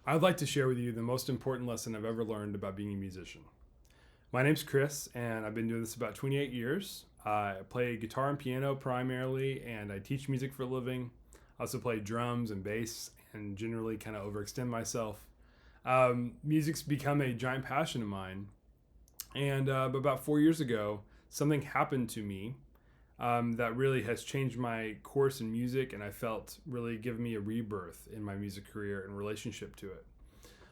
I'd like to share with you the most important lesson I've ever learned about being a musician. My name's Chris, and I've been doing this about 28 years. I play guitar and piano primarily, and I teach music for a living. I also play drums and bass, and generally kind of overextend myself. Music's become a giant passion of mine, and about 4 years ago, something happened to me that really has changed my course in music, and I felt really given me a rebirth in my music career and relationship to it.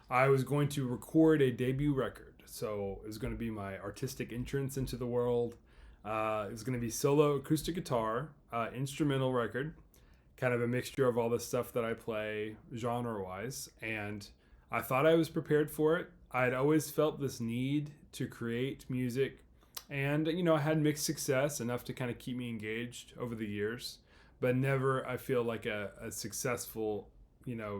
I was going to record a debut record, so it was going to be my artistic entrance into the world. It was going to be solo acoustic guitar, instrumental record, kind of a mixture of all the stuff that I play genre wise, and I thought I was prepared for it. I'd always felt this need to create music, and I had mixed success, enough to kind of keep me engaged over the years, but never I feel like a successful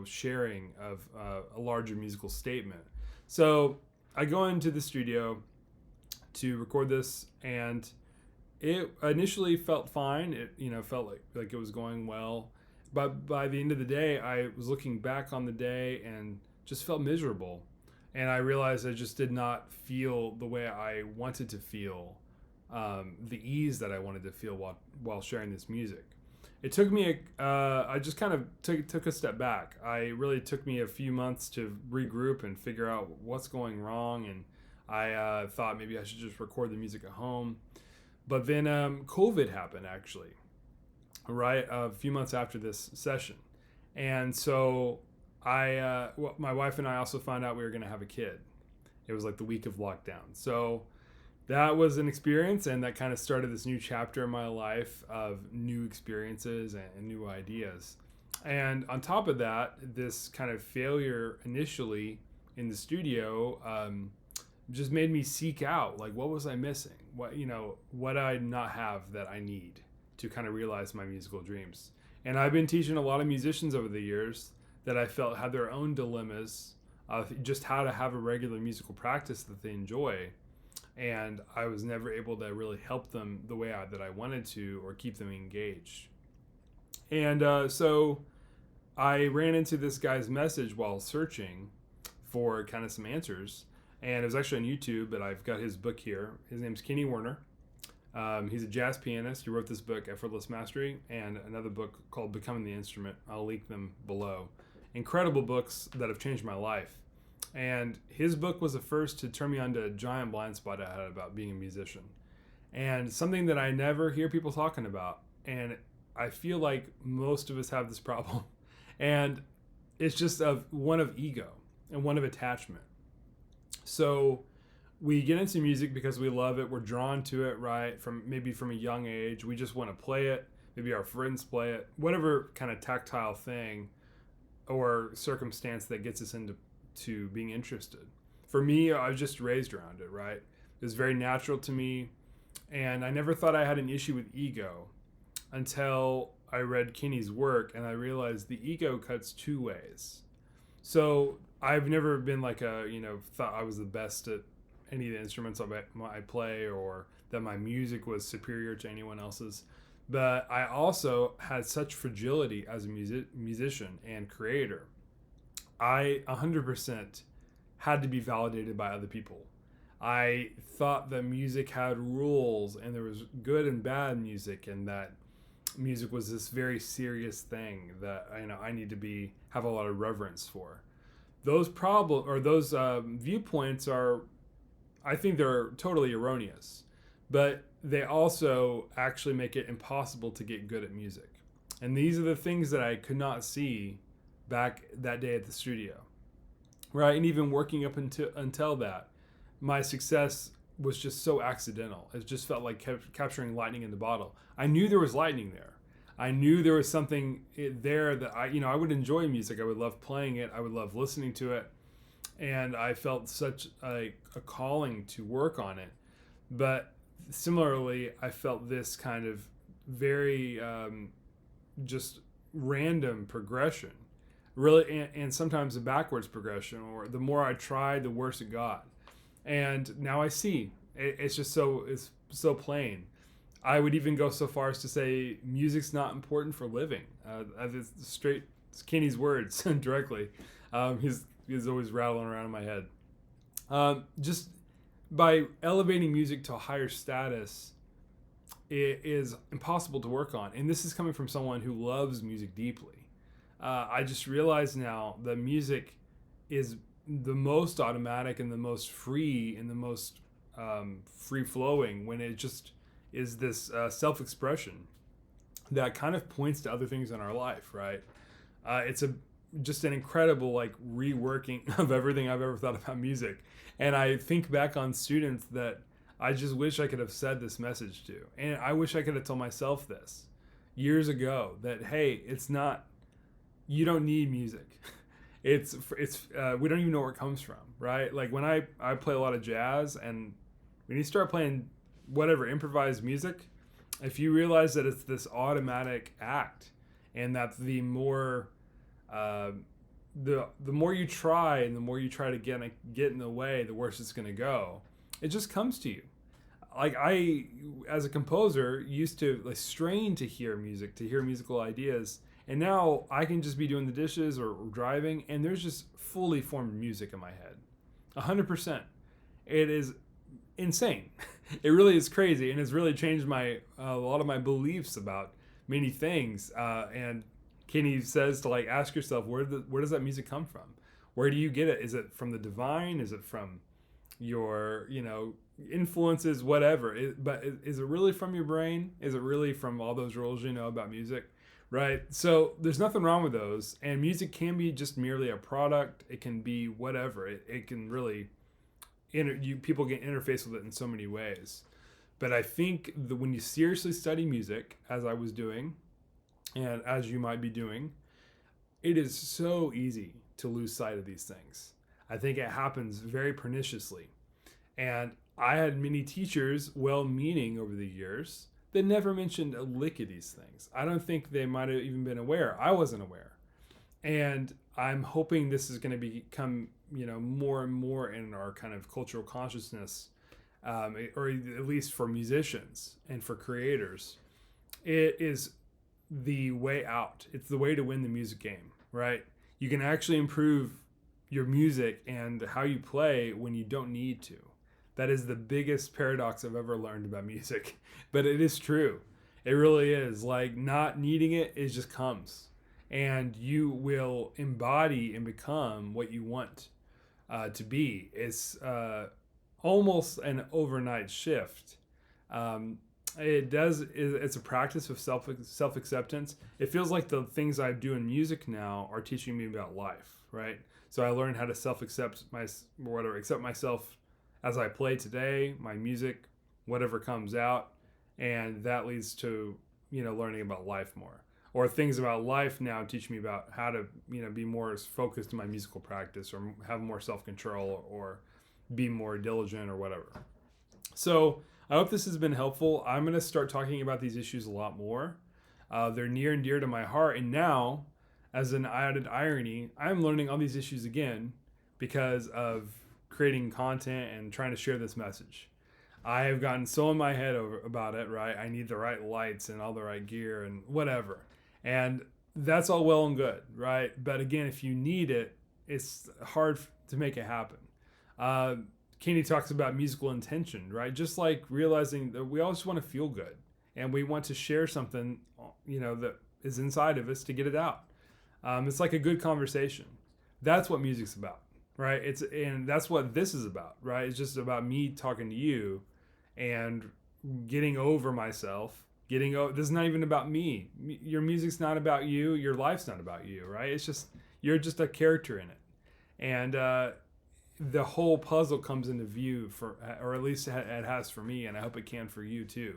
sharing of a larger musical statement. So I go into the studio to record this, and it initially felt fine. It felt like it was going well, but by the end of the day, I was looking back on the day and just felt miserable, and I realized I just did not feel the way I wanted to feel, the ease that I wanted to feel while sharing this music. It took me I just kind of took a step back. I really took me a few months to regroup and figure out what's going wrong, and I thought maybe I should just record the music at home. But then COVID happened, actually, right a few months after this session, and so my wife and I also found out we were going to have a kid. It was like the week of lockdown, so that was an experience, and that kind of started this new chapter in my life of new experiences and new ideas. And on top of that, this kind of failure initially in the studio just made me seek out, like, what was I missing? What I not have that I need to kind of realize my musical dreams. And I've been teaching a lot of musicians over the years that I felt had their own dilemmas of just how to have a regular musical practice that they enjoy, and I was never able to really help them the way that I wanted to, or keep them engaged. And so I ran into this guy's message while searching for kind of some answers, and it was actually on YouTube. But I've got his book here. His name's Kenny Werner. He's a jazz pianist. He wrote this book, Effortless Mastery, and another book called Becoming the Instrument. I'll link them below. Incredible books that have changed my life. And his book was the first to turn me on to a giant blind spot I had about being a musician, and something that I never hear people talking about. And I feel like most of us have this problem, and it's just one of ego and one of attachment. So we get into music because we love it. We're drawn to it, right? From a young age, we just want to play it. Maybe our friends play it. Whatever kind of tactile thing or circumstance that gets us into being interested. For me, I was just raised around it, right? It was very natural to me, and I never thought I had an issue with ego until I read Kenny's work, and I realized the ego cuts two ways. So I've never been like thought I was the best at any of the instruments I play, or that my music was superior to anyone else's. But I also had such fragility as a musician and creator. I 100% had to be validated by other people. I thought that music had rules, and there was good and bad music, and that music was this very serious thing that I need to have a lot of reverence for. Those viewpoints are, I think, they're totally erroneous, but they also actually make it impossible to get good at music. And these are the things that I could not see back that day at the studio, right? And even working up until that, my success was just so accidental. It just felt like capturing lightning in the bottle. I knew there was lightning there. I knew there was something there that I would enjoy music. I would love playing it. I would love listening to it. And I felt such a calling to work on it. But similarly, I felt this kind of very just random progression, really, and sometimes a backwards progression, or the more I tried, the worse it got. And now I see it's so plain. I would even go so far as to say music's not important for living. It's Kenny's words directly. is always rattling around in my head. Just by elevating music to a higher status, it is impossible to work on. And this is coming from someone who loves music deeply. I just realize now that music is the most automatic and the most free and the most free flowing when it just is this self-expression that kind of points to other things in our life, right? It's just an incredible like reworking of everything I've ever thought about music. And I think back on students that I just wish I could have said this message to. And I wish I could have told myself this years ago, that, hey, it's not, you don't need music. It's we don't even know where it comes from, right? Like when I play a lot of jazz, and when you start playing whatever improvised music, if you realize that it's this automatic act, and that the more the more you try and the more you try to get in the way, the worse it's going to go. It just comes to you. Like I, as a composer, used to like strain to hear music, to hear musical ideas, and now I can just be doing the dishes or driving, and there's just fully formed music in my head, 100%. It is insane. It really is crazy, and it's really changed my a lot of my beliefs about many things. And Kenny says to like ask yourself, where does that music come from? Where do you get it? Is it from the divine? Is it from your influences? Whatever. But is it really from your brain? Is it really from all those rules you know about music? Right. So there's nothing wrong with those, and music can be just merely a product. It can be whatever. It can really people can interface with it in so many ways. But I think that when you seriously study music, as I was doing, and as you might be doing, it is so easy to lose sight of these things. I think it happens very perniciously. And I had many teachers, well-meaning over the years, that never mentioned a lick of these things. I don't think they might have even been aware. I wasn't aware. And I'm hoping this is going to become, more and more in our kind of cultural consciousness, or at least for musicians and for creators. It is the way out. It's the way to win the music game, right? You can actually improve your music and how you play when you don't need to. That is the biggest paradox I've ever learned about music, but it is true. It really is. Like, not needing it just comes, and you will embody and become what you want to be. It's almost an overnight shift. It's a practice of self-acceptance. It feels like the things I do in music now are teaching me about life, right? So I learned how to accept myself as I play today, my music, whatever comes out, and that leads to, learning about life more. Or things about life now teach me about how to, be more focused in my musical practice, or have more self-control, or be more diligent, or whatever. So I hope this has been helpful. I'm going to start talking about these issues a lot more. They're near and dear to my heart. And now, as an added irony, I'm learning all these issues again because of creating content and trying to share this message. I have gotten so in my head about it, right? I need the right lights and all the right gear and whatever. And that's all well and good, right? But again, if you need it, it's hard to make it happen. Kenny talks about musical intention, right? Just like realizing that we always want to feel good, and we want to share something, that is inside of us to get it out. It's like a good conversation. That's what music's about, right? And that's what this is about, right? It's just about me talking to you and getting over myself. This is not even about me. Your music's not about you. Your life's not about you, right? It's just, you're just a character in it. And the whole puzzle comes into view or at least it has for me, and I hope it can for you too.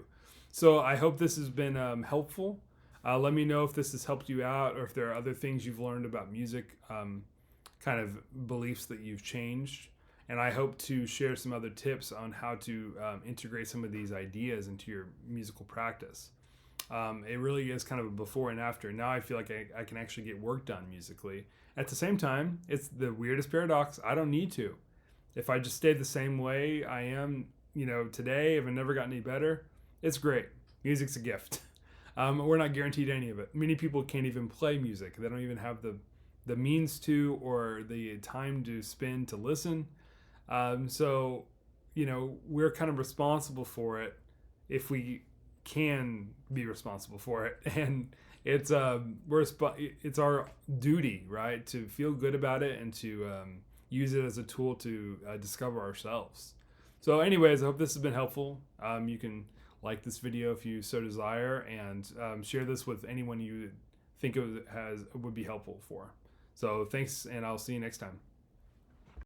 So I hope this has been helpful. Let me know if this has helped you out, or if there are other things you've learned about music, kind of beliefs that you've changed. And I hope to share some other tips on how to integrate some of these ideas into your musical practice. It really is kind of a before and after. Now I feel like I can actually get work done musically. At the same time, it's the weirdest paradox. I don't need to. If I just stayed the same way I am, today, if I never got any better, it's great. Music's a gift. We're not guaranteed any of it. Many people can't even play music. They don't even have the means to or the time to spend to listen. So, we're kind of responsible for it if we can be responsible for it, and it's our duty, right, to feel good about it and to use it as a tool to discover ourselves. So, anyways, I hope this has been helpful. You can like this video if you so desire, and share this with anyone you think would be helpful for. So, thanks, and I'll see you next time.